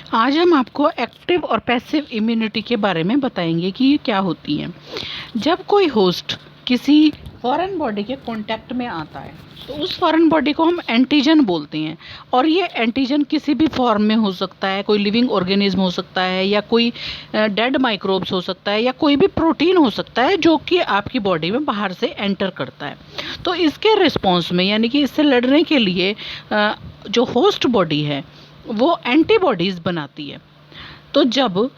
आज हम आपको एक्टिव और पैसिव इम्यूनिटी के बारे में बताएंगे कि ये क्या होती है। जब कोई होस्ट किसी फॉरेन बॉडी के कांटेक्ट में आता है तो उस फॉरेन बॉडी को हम एंटीजन बोलते हैं। और ये एंटीजन किसी भी फॉर्म में हो सकता है, कोई लिविंग ऑर्गेनिज्म हो सकता है, या कोई डेड माइक्रोब्स हो सकता है, या कोई भी प्रोटीन हो सकता है जो कि आपकी बॉडी में बाहर से एंटर करता है। तो इसके रिस्पॉन्स में, यानी कि इससे लड़ने के लिए जो होस्ट बॉडी है वो एंटीबॉडीज़ बनाती है। तो जब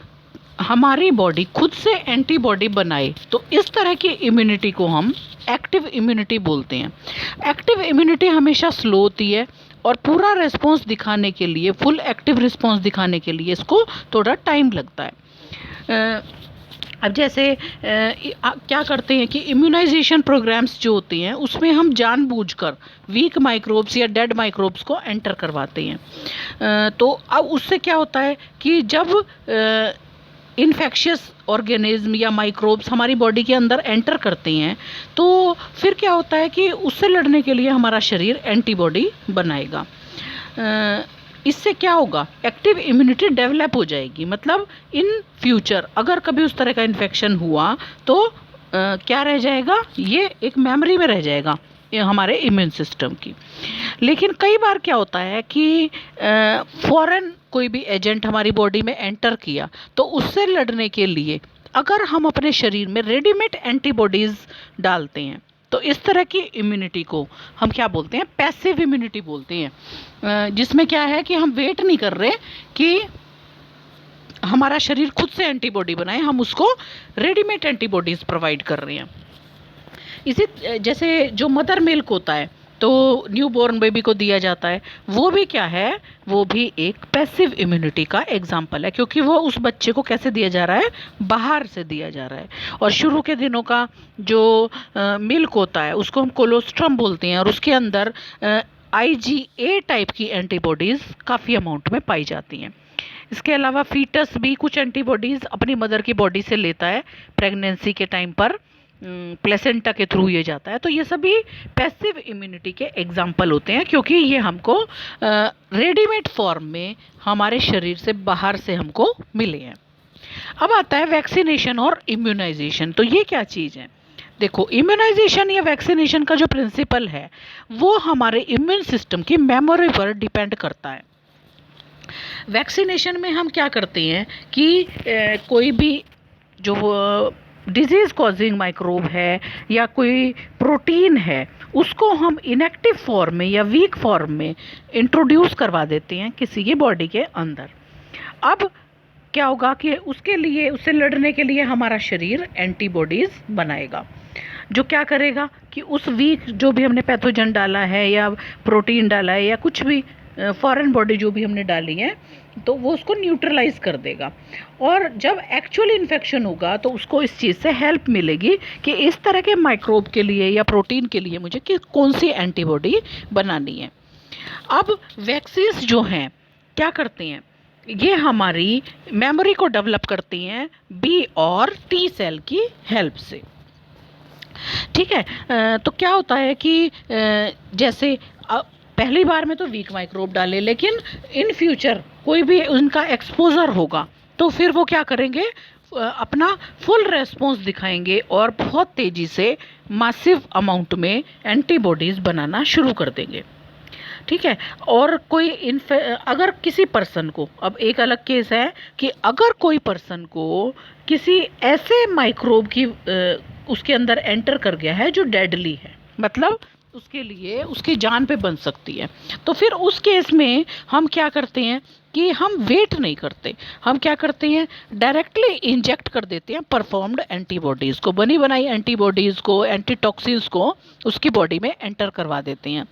हमारी बॉडी खुद से एंटीबॉडी बनाए तो इस तरह की इम्यूनिटी को हम एक्टिव इम्यूनिटी बोलते हैं। एक्टिव इम्यूनिटी हमेशा स्लो होती है और पूरा रिस्पॉन्स दिखाने के लिए, फुल एक्टिव रिस्पॉन्स दिखाने के लिए इसको थोड़ा टाइम लगता है। अब जैसे क्या करते हैं कि इम्यूनाइजेशन प्रोग्राम्स जो होते हैं उसमें हम जानबूझकर वीक माइक्रोब्स या डेड माइक्रोब्स को एंटर करवाते हैं। तो अब उससे क्या होता है कि जब इन्फेक्शियस ऑर्गेनिज्म या माइक्रोब्स हमारी बॉडी के अंदर एंटर करते हैं तो फिर क्या होता है कि उससे लड़ने के लिए हमारा शरीर एंटीबॉडी बनाएगा। इससे क्या होगा, एक्टिव इम्यूनिटी डेवलप हो जाएगी। मतलब इन फ्यूचर अगर कभी उस तरह का इन्फेक्शन हुआ तो क्या रह जाएगा, ये एक मेमोरी में रह जाएगा ये हमारे इम्यून सिस्टम की। लेकिन कई बार क्या होता है कि फॉरेन कोई भी एजेंट हमारी बॉडी में एंटर किया तो उससे लड़ने के लिए अगर हम अपने शरीर में रेडीमेड एंटीबॉडीज़ डालते हैं तो इस तरह की इम्यूनिटी को हम क्या बोलते हैं, पैसिव इम्यूनिटी बोलते हैं। जिसमें क्या है कि हम वेट नहीं कर रहे कि हमारा शरीर खुद से एंटीबॉडी बनाए, हम उसको रेडीमेड एंटीबॉडीज़ प्रोवाइड कर रहे हैं। इसी जैसे जो मदर मिल्क होता है तो न्यू बॉर्न बेबी को दिया जाता है, वो भी क्या है, वो भी एक पैसिव इम्यूनिटी का एग्जाम्पल है, क्योंकि वो उस बच्चे को कैसे दिया जा रहा है, बाहर से दिया जा रहा है। और शुरू के दिनों का जो मिल्क होता है उसको हम कोलोस्ट्रम बोलते हैं और उसके अंदर IgA टाइप की एंटीबॉडीज़ काफ़ी अमाउंट में पाई जाती हैं। इसके अलावा फीटस भी कुछ एंटीबॉडीज़ अपनी मदर की बॉडी से लेता है प्रेगनेंसी के टाइम पर, प्लेसेंटा के थ्रू ये जाता है। तो ये सभी पैसिव इम्यूनिटी के एग्जाम्पल होते हैं, क्योंकि ये हमको रेडीमेड फॉर्म में हमारे शरीर से बाहर से हमको मिले हैं। अब आता है वैक्सीनेशन और इम्यूनाइजेशन। तो ये क्या चीज़ है, देखो, इम्यूनाइजेशन या वैक्सीनेशन का जो प्रिंसिपल है वो हमारे इम्यून सिस्टम की मेमोरी पर डिपेंड करता है। वैक्सीनेशन में हम क्या करते हैं कि कोई भी जो डिजीज़ कॉजिंग माइक्रोब है या कोई प्रोटीन है उसको हम इनएक्टिव फॉर्म में या वीक फॉर्म में इंट्रोड्यूस करवा देते हैं किसी की बॉडी के अंदर। अब क्या होगा कि उसके लिए, उससे लड़ने के लिए हमारा शरीर एंटीबॉडीज़ बनाएगा, जो क्या करेगा कि उस वीक जो भी हमने पैथोजन डाला है या प्रोटीन डाला है या कुछ भी फॉरेन बॉडी जो भी हमने डाली है तो वो उसको न्यूट्रलाइज कर देगा। और जब एक्चुअल इन्फेक्शन होगा तो उसको इस चीज़ से हेल्प मिलेगी कि इस तरह के माइक्रोब के लिए या प्रोटीन के लिए मुझे कि कौन सी एंटीबॉडी बनानी है। अब वैक्सीन्स जो हैं क्या करते हैं, ये हमारी मेमोरी को डेवलप करती हैं B और T सेल की हेल्प से। ठीक है। तो क्या होता है कि जैसे पहली बार में तो वीक माइक्रोब डाले, लेकिन इन फ्यूचर कोई भी उनका एक्सपोजर होगा तो फिर वो क्या करेंगे, अपना फुल रेस्पॉन्स दिखाएंगे और बहुत तेज़ी से मासिव अमाउंट में एंटीबॉडीज़ बनाना शुरू कर देंगे। ठीक है। और कोई अगर किसी पर्सन को, अब एक अलग केस है कि अगर कोई पर्सन को किसी ऐसे माइक्रोब की उसके अंदर एंटर कर गया है जो डेडली है, मतलब उसके लिए उसकी जान पे बन सकती है, तो फिर उस केस में हम क्या करते हैं कि हम वेट नहीं करते, हम क्या करते हैं, डायरेक्टली इंजेक्ट कर देते हैं परफॉर्म्ड एंटीबॉडीज़ को, बनी बनाई एंटीबॉडीज़ को, एंटीटॉक्सिन्स को उसकी बॉडी में एंटर करवा देते हैं।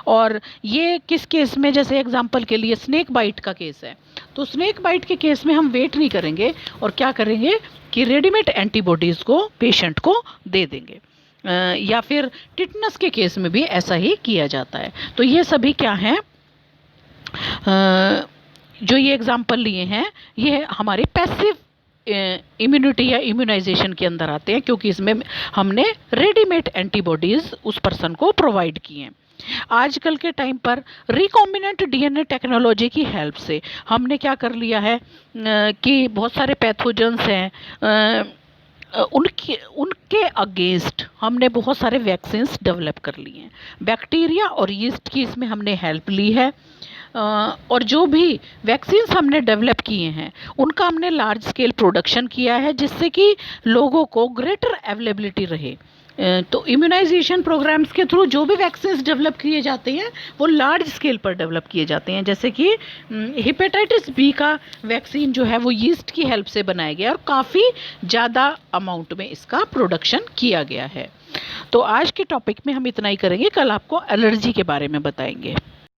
और ये किस केस में, जैसे एग्जांपल के लिए स्नेक बाइट का केस है, तो स्नेक बाइट के केस में हम वेट नहीं करेंगे और क्या करेंगे कि रेडीमेड एंटीबॉडीज़ को पेशेंट को दे देंगे। या फिर टिटनस के केस में भी ऐसा ही किया जाता है। तो ये सभी क्या हैं, जो ये एग्जाम्पल लिए हैं ये हमारे पैसिव इम्यूनिटी या इम्यूनाइजेशन के अंदर आते हैं, क्योंकि इसमें हमने रेडीमेड एंटीबॉडीज़ उस पर्सन को प्रोवाइड की हैं। आजकल के टाइम पर रिकॉम्बिनेंट डीएनए टेक्नोलॉजी की हेल्प से हमने क्या कर लिया है कि बहुत सारे पैथोजेंस हैं, उनके उनके अगेंस्ट हमने बहुत सारे वैक्सीन्स डेवलप कर लिए हैं। बैक्टीरिया और यीस्ट की इसमें हमने हेल्प ली है, और जो भी वैक्सीन्स हमने डेवलप किए हैं उनका हमने लार्ज स्केल प्रोडक्शन किया है, जिससे कि लोगों को ग्रेटर अवेलेबिलिटी रहे। तो इम्यूनाइजेशन प्रोग्राम्स के थ्रू जो भी वैक्सीन्स डेवलप किए जाते हैं वो लार्ज स्केल पर डेवलप किए जाते हैं। जैसे कि हेपेटाइटिस बी का वैक्सीन जो है वो यीस्ट की हेल्प से बनाया गया और काफ़ी ज़्यादा अमाउंट में इसका प्रोडक्शन किया गया है। तो आज के टॉपिक में हम इतना ही करेंगे, कल आपको एलर्जी के बारे में बताएंगे।